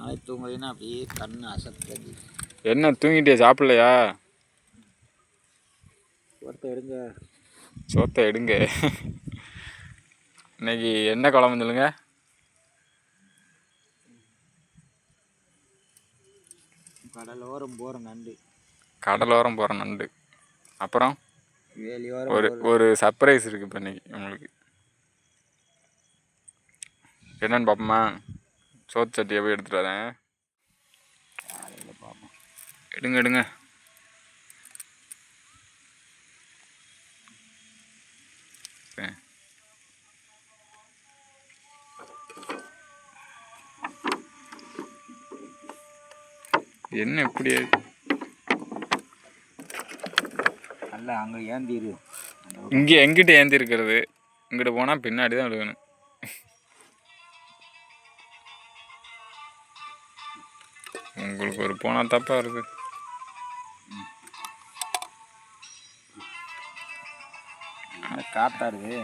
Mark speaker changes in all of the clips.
Speaker 1: நாளை தூங்குறீங்கன்னா அப்படியே கண்ணு அசத்துறது.
Speaker 2: என்ன தூங்கிட்டே சாப்பிடலையா?
Speaker 1: சோத்தை எடுங்க.
Speaker 2: சோத்தை எடுங்க. இன்னைக்கு என்ன குழம்பு சொல்லுங்க?
Speaker 1: கடலோரம் போகிற நண்டு.
Speaker 2: கடலோரம் போகிற நண்டு. அப்புறம் ஒரு சர்ப்ரைஸ் இருக்குது இப்போ இன்னைக்கு உங்களுக்கு. என்னன்னு பார்ப்போமா? சோத்து சட்டியை போய் எடுத்துகிட்டு வரேன். எடுங்க எடுங்க. என்ன எப்படி
Speaker 1: அல்ல அங்கே ஏந்திரு.
Speaker 2: இங்கே எங்கிட்ட ஏந்தி இருக்கிறது? இங்கிட்ட போனால் பின்னாடி தான் விழுகணும். உங்களுக்கு ஒரு போனால் தப்பாக வருது.
Speaker 1: காத்தாடுது.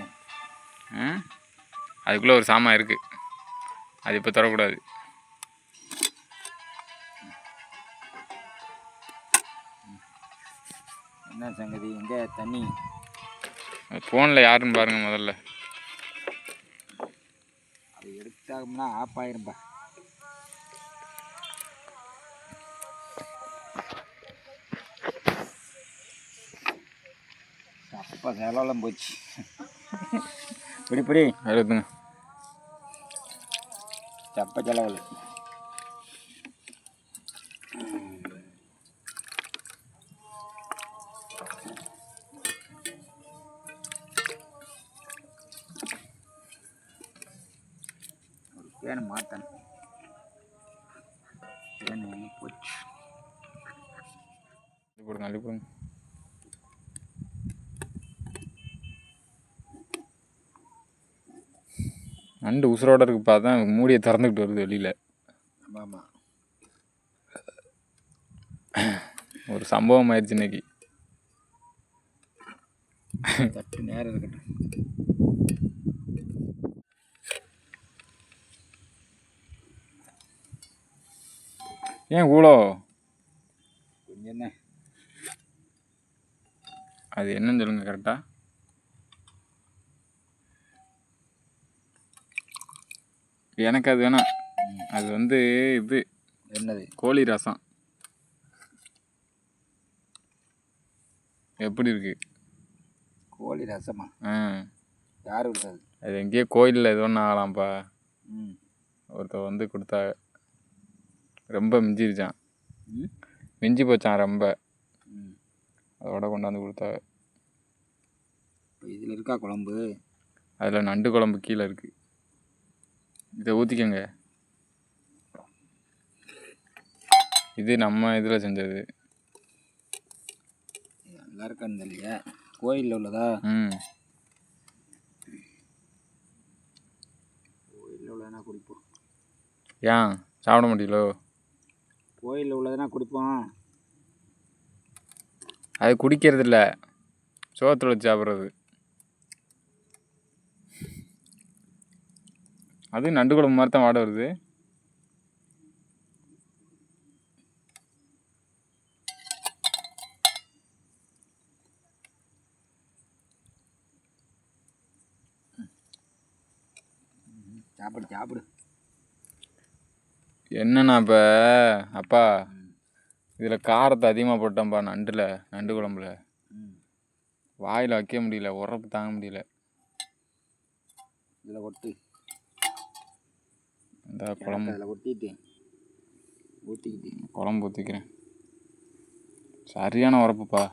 Speaker 2: அதுக்குள்ளே ஒரு சாமான் இருக்குது, அது இப்போ தரக்கூடாது.
Speaker 1: என்ன சங்கதி? எங்கே தண்ணி?
Speaker 2: ஃபோனில் யாருன்னு பாருங்கள் முதல்ல.
Speaker 1: அது எடுத்தாங்கன்னா ஆஃப் ஆயிரும்பா. அப்பா செலவெல்லாம் போச்சு. பிடி பிடி
Speaker 2: எடுத்துங்க.
Speaker 1: சப்ப செலவில். கேனு மாற்றணும். கேனு போச்சு.
Speaker 2: போடுங்க, அள்ளி போடுங்க. நண்டு உசுரோட இருக்கு. பார்த்தா மூடியை திறந்துக்கிட்டு வருது வெளியில்.
Speaker 1: ஆமாம்,
Speaker 2: ஒரு சம்பவம் ஆயிடுச்சு இன்னைக்கு.
Speaker 1: தட்டு நேரம் இருக்கட்டும்.
Speaker 2: ஏன் கூலோ?
Speaker 1: கொஞ்சம் என்ன
Speaker 2: அது என்னன்னு சொல்லுங்க கரெக்டாக. எனக்கு அது வேணாம். அது வந்து இது
Speaker 1: என்னது?
Speaker 2: கோழி ரசம். எப்படி இருக்கு?
Speaker 1: கோழி ரசமா? யார் விட்டாது?
Speaker 2: அது எங்கேயோ கோயிலில் இது ஒன்றும் ஆகலாம்ப்பா. ஒருத்தர் வந்து கொடுத்தா ரொம்ப மிஞ்சிருச்சான். மிஞ்சி போச்சான் ரொம்ப. அதோட கொண்டாந்து கொடுத்தா.
Speaker 1: இதில் இருக்கா குழம்பு?
Speaker 2: அதில் நண்டு குழம்பு கீழே இருக்குது. இதை ஊற்றிக்கங்க. இது நம்ம இதில் செஞ்சது.
Speaker 1: நல்லா இருக்கான்னு இல்லையா? கோயிலில் உள்ளதா? கோயிலில் உள்ளதுனா குடிப்போம்.
Speaker 2: ஏன் சாப்பிட முடியலோ?
Speaker 1: கோயிலில் உள்ளதுனா குடிப்போம்.
Speaker 2: அது குடிக்கிறது இல்லை, சோத்தில் வச்சு சாப்பிட்றது. அது நண்டு குழம்பு மாதிரி தான் வாட வருது.
Speaker 1: சாப்பிடு சாப்பிடு.
Speaker 2: என்னண்ணா இப்போ அப்பா இதில் காரத்தை அதிகமாக போட்டேன்ப்பா. நண்டு குழம்புல வாயில் வைக்க முடியல, உரப்பு தாங்க முடியல.
Speaker 1: இதில் ஒட்டு
Speaker 2: இந்த குழம்பு
Speaker 1: அதில் ஒட்டிட்டு ஊற்றிக்கிட்டு
Speaker 2: குழம்பு ஊற்றிக்கிறேன். சரியான உரப்புப்பா.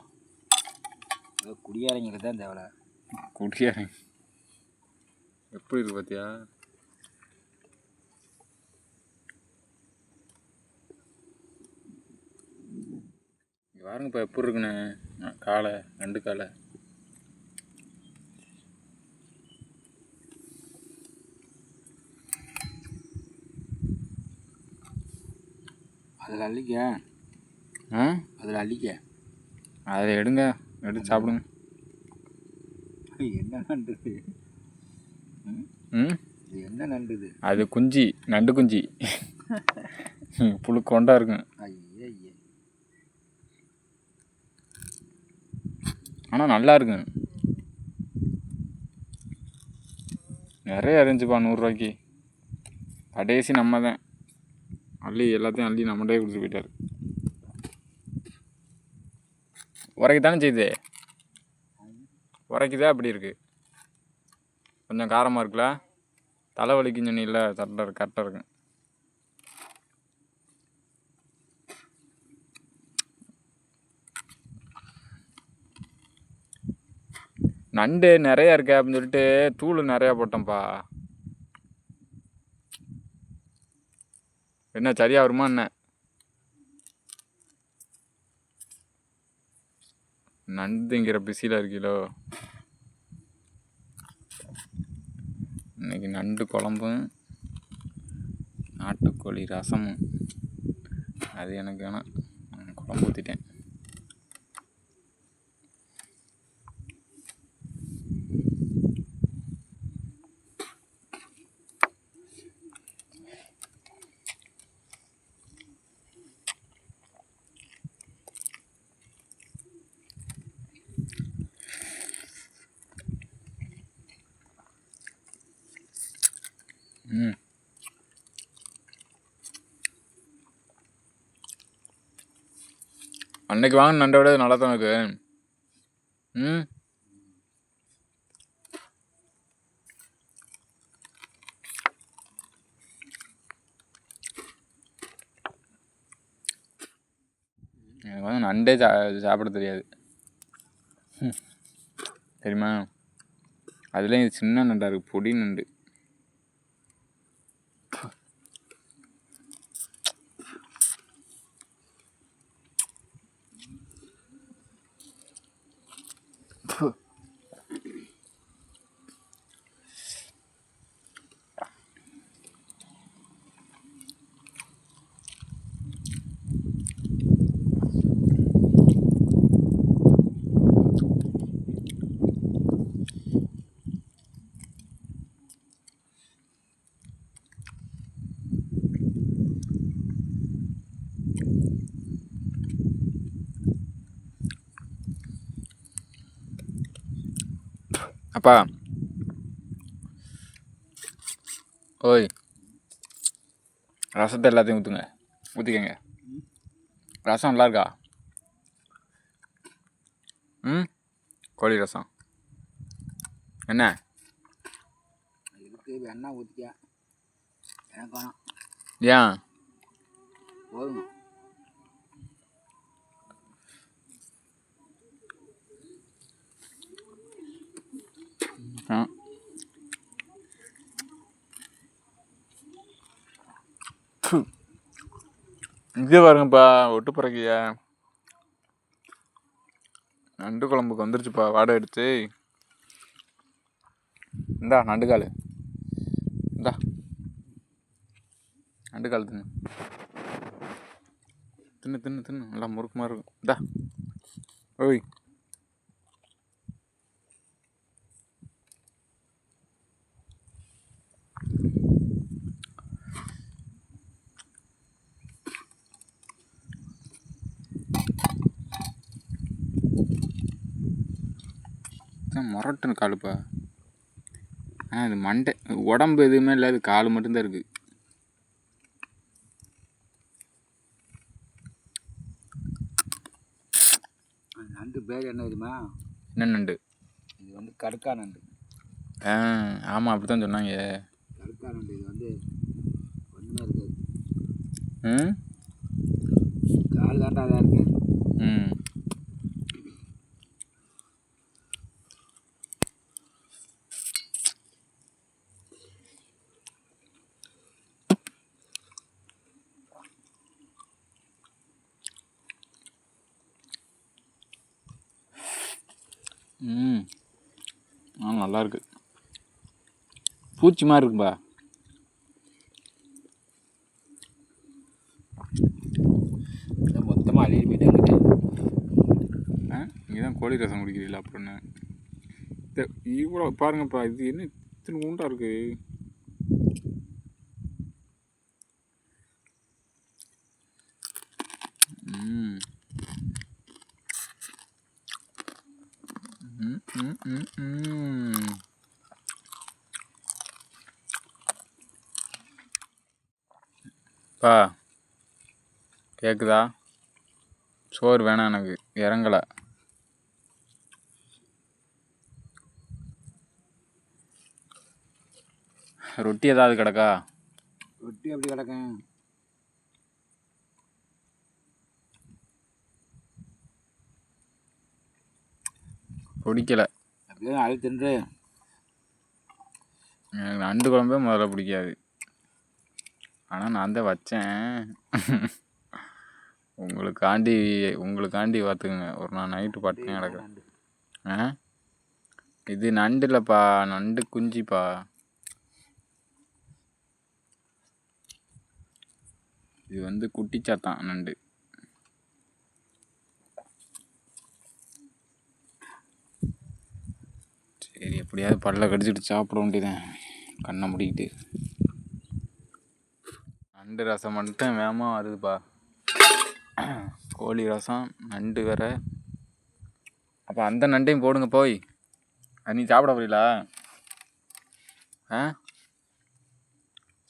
Speaker 1: குடியாரங்களுக்கு தான் தேவை.
Speaker 2: குடியாரங்க எப்படி இருக்கு பார்த்தியா? பாருங்க இப்போ எப்படி இருக்குண்ணே காலை, நண்டு காலை.
Speaker 1: அதில் அள்ளிக்க. அதில் அள்ளிக்க.
Speaker 2: அதில் எடுங்க, எடுத்து சாப்பிடுங்க.
Speaker 1: என்ன நண்டுது? இது என்ன நண்டுது?
Speaker 2: அது குஞ்சு, நண்டு குஞ்சு. புழு கொண்டா இருக்கும்.
Speaker 1: ஐயே ஐயே.
Speaker 2: ஆனால் நல்லா இருக்குங்க. நிறைய இருந்துச்சுப்பா 100 ரூபாய்க்கு. கடைசி நம்ம தான் அள்ளி எல்லாத்தையும் அள்ளி நம்மகிட்டே கொடுத்துட்டு போயிட்டார். உரைக்கு தானே செய்யுது, உரைக்குதா அப்படி இருக்குது. கொஞ்சம் காரமாக இருக்குல்ல, தலைவலிக்குன்னு சொன்னில்ல, கரெக்டாக இருக்கும். நண்டு நிறையா இருக்கு அப்படின்னு சொல்லிட்டு தூள் நிறையா போட்டோம்ப்பா. என்ன சரியா வருமா என்ன? நண்டுங்கிற பிஸியில் இருக்கீங்களோ. இன்னைக்கு நண்டு குழம்பும் நாட்டுக்கோழி ரசமும். அது எனக்கு வேணாம், குழம்பு ஊற்றிட்டேன். அன்னைக்கு வாங்கின நண்டை விட நல்லா தான் இருக்கு. எனக்கு வந்து நண்டே சாப்பிட தெரியாது தெரியுமா. அதுலேயும் இது சின்ன நண்டாக இருக்குது, பொடி நண்டு. அப்பா ஓய், ரசத்தை எல்லாத்தையும் ஊற்றிக்கங்க. ரசம் நல்லா இருக்கா? கோழி ரசம் என்ன
Speaker 1: இதுக்கு எண்ணெய் ஊற்றிக்க, எனக்கு வேணாம்.
Speaker 2: ஏன்?
Speaker 1: போதும்.
Speaker 2: இங்கே பாருங்கப்பா, ஒட்டு பிறக்கிய நண்டு குழம்புக்கு வந்துருச்சுப்பா, வாடை எடுத்து. இந்தா நண்டுக்கால், இந்தா நண்டுக்கால் தின்னு தின்னு தின்னு தின்னு, நல்லா முறுக்குமா இருக்கும். இந்தா ஓய், முரட்டுன்னு காலுப்பா. இது மண்டை, உடம்பு எதுவுமே இல்லை, அது கால் மட்டும்தான் இருக்குது.
Speaker 1: நண்டு பேர் என்ன தெரியுமா?
Speaker 2: என்ன நண்டு?
Speaker 1: இது வந்து கடுக்கா நண்டு.
Speaker 2: ஆமாம், அப்படி தான் சொன்னாங்க.
Speaker 1: கடுக்கா நண்டு இது வந்து ஒன்றுமே இருக்காது. கால் தாண்டா தான் இருக்கு.
Speaker 2: நல்லா இருக்கு, பூச்சி மாதிரி இருக்குப்பா.
Speaker 1: மொத்தமாக அழுகி போயிட்டாங்க.
Speaker 2: இங்கே தான் கோழி ரசம் குடிக்கிறீங்களா அப்படின்னு இவ்வளோ பாருங்கப்பா. இது என்ன இத்தனை உண்டா இருக்கு? பா கேட்குதா? சோறு வேணாம் எனக்கு, இறங்கலை. ரொட்டி ஏதாவது கிடக்கா?
Speaker 1: ரொட்டி அப்படி கிடக்கும்.
Speaker 2: பிடிக்கல.
Speaker 1: அப்படியே அது தின்று.
Speaker 2: எனக்கு நண்டு குழம்பே முதல்ல பிடிக்காது. ஆனால் நான் தான் வச்சேன். உங்களுக்காண்டி பார்த்துக்குங்க. ஒரு நாள் நைட்டு பட்டினி கிடக்குறேன். இது நண்டு இல்லைப்பா, நண்டு குஞ்சிப்பா. இது வந்து குட்டிச்சாத்தான் நண்டு. சரி, எப்படியாவது பல்ல கடிச்சிட்டு சாப்பிட வேண்டியதான் கண்ணை முடிக்கிட்டு. நண்டு ரசம் மட்டும் வேகமாக வருதுப்பா. கோழி ரசம், நண்டு வேற. அப்போ அந்த நண்டையும் போடுங்க போய். அது நீ சாப்பிட போறீங்களா?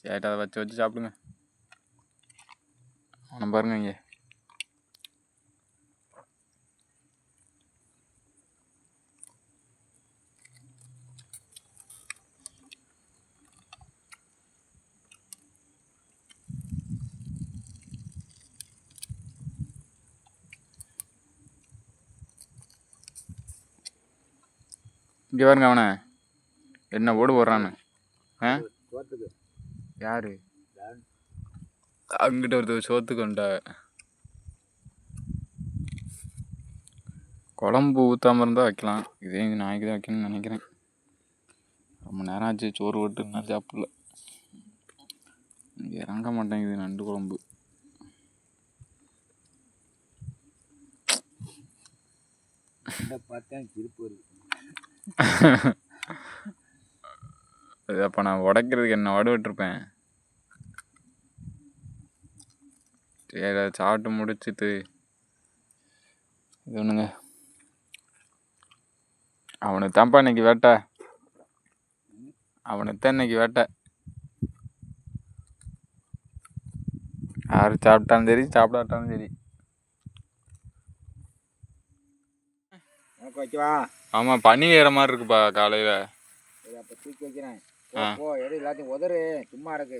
Speaker 2: சரி, அதை வச்சு சாப்பிடுங்க. அவனை பாருங்க இங்கே. இங்கே பாருங்க அவனை என்ன ஓடு போடுறான்னு. யாரு? அங்கிட்ட ஒருத்தர் சோத்துக்கு வந்துட்டா. குழம்பு ஊற்றாமல் இருந்தால் வைக்கலாம். இதே நாய்க்கு தான் வைக்கணும்னு நினைக்கிறேன். ரொம்ப நேரம் ஆச்சு சோறு விட்டு இன்னும் சாப்பிடல. இறங்க மாட்டேங்குது நண்டு குழம்பு. அது அப்போ நான் உடைக்கிறதுக்கு என்ன வடு விட்டுருப்பேன். சரி, அதை சாப்பிட்டு முடிச்சுட்டு இது ஒன்றுங்க. அவனுக்கு தான்ப்பா இன்னைக்கு வேட்டை. அவனுக்கு தான் இன்னைக்கு வேட்டை. யார் சாப்பிட்டாலும் சரி, சாப்பிடாட்டாலும் சரி.
Speaker 1: வைக்கவா?
Speaker 2: ஆமாம், பனி வேற மாதிரி இருக்குப்பா காலையில்.
Speaker 1: அப்போ தூக்கி வைக்கிறேன். எடு எல்லாத்தையும் உதறு. சும்மா இருக்கு.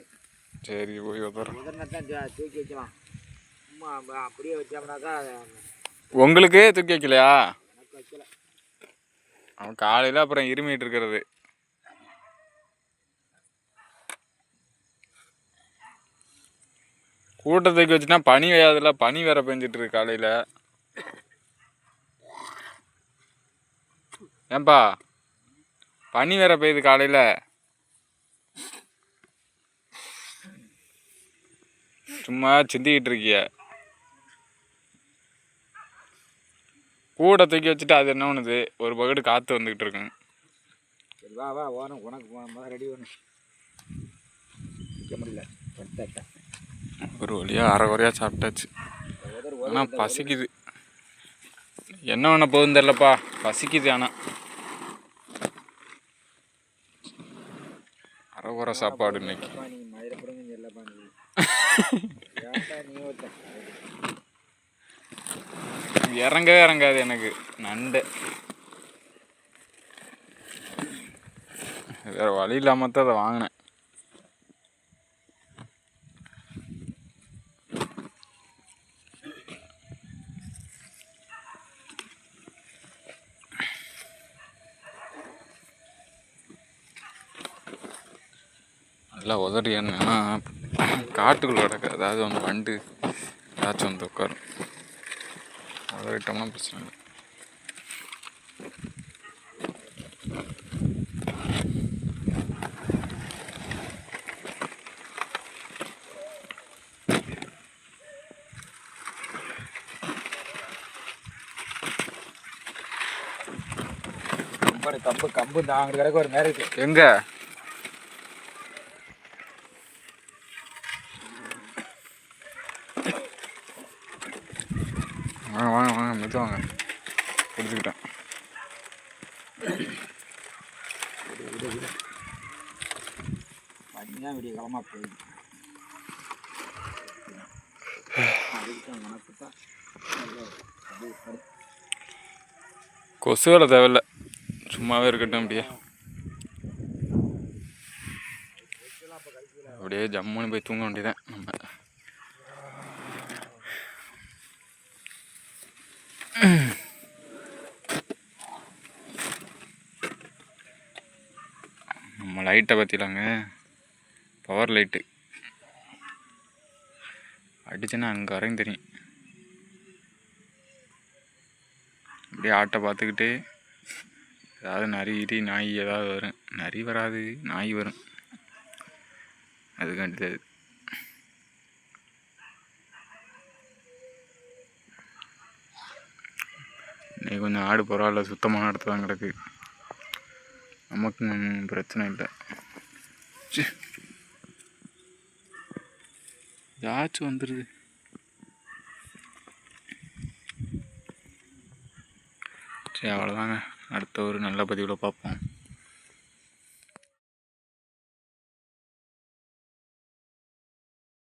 Speaker 2: சரி, போய் உதறேன்.
Speaker 1: உதறினத்தான் தூக்கி வைக்கலாம். சும்மா அப்படியே வச்சோம்னாக்கா
Speaker 2: உங்களுக்கு தூக்கி வைக்கலையா?
Speaker 1: எனக்கு வைக்கல.
Speaker 2: அவன் காலையில் அப்புறம் இருமிட்டு இருக்கிறது. கூட்டத்துக்கு வச்சுனா பனி பெய்யாதுல, பனி வேற பெஞ்சிட்டு இருக்கு காலையில். ஏன்பா பனி வேற பெய்யுது காலையில். சும்மா சிந்திக்கிட்டு இருக்கிய. கூட தூக்கி வச்சுட்டு அது என்ன பண்ணுது? ஒரு பக்கெட்டு காற்று வந்துக்கிட்டு இருக்குங்க.
Speaker 1: வா வா ஓரம் உனக்கு ரெடி வேணும். முடியல.
Speaker 2: ஒரு வழியாக அரை குறையாக சாப்பிட்டாச்சு. ஆனால் பசிக்குது. என்ன பண்ண போகுதுன்னு தெரிலப்பா, பசிக்குது. ஆனால் அரை குறை சாப்பாடு இன்னைக்கு. இறங்கவே இறங்காது எனக்கு நண்டு. வேற வழி இல்லாமல் தான் அதை வாங்கினேன். நல்லா உதறி ஏன்னா காட்டுக்குள்ளே கிடக்கு. அதாவது வந்து வண்டு ஏதாச்சும் வந்து உட்காரும். உதறிட்டோம்னா பிரச்சனை இல்லை.
Speaker 1: கம்பு கம்பு தாங்க கிடக்கு ஒரு நேரம் இருக்கு.
Speaker 2: எங்க வாங்க வாங்க வாங்க மெது வாங்க. பிடிச்சிக்கிட்டேன்.
Speaker 1: பார்த்தீங்கன்னா விடிய காலமாக போய் அதுக்கு மனசு தான்
Speaker 2: கொசு வேலை தேவையில்ல, சும்மாவே இருக்கட்டும். அப்படியே ஜம்முன்னு போய் தூங்க வேண்டியதான் நம்ம. நம்ம லைட்டை பற்றிலாங்க, பவர் லைட்டு அடிச்சுன்னா அங்கே வரையும் தெரியும். அப்படியே ஆட்டை பார்த்துக்கிட்டு ஏதாவது நரி நாய் ஏதாவது வரும். நரி வராது, நாய் வரும். அதுக்காண்டி அது இன்னைக்கு கொஞ்சம் ஆடு பரவாயில்ல, சுத்தமான இடத்துல தான் கிடக்கு. நமக்கு பிரச்சனை இல்லை. ஏதாச்சும் வந்துடுது. சரி, அவ்வளோதாங்க. அடுத்த ஒரு நல்ல பதிவில் பார்ப்போம்.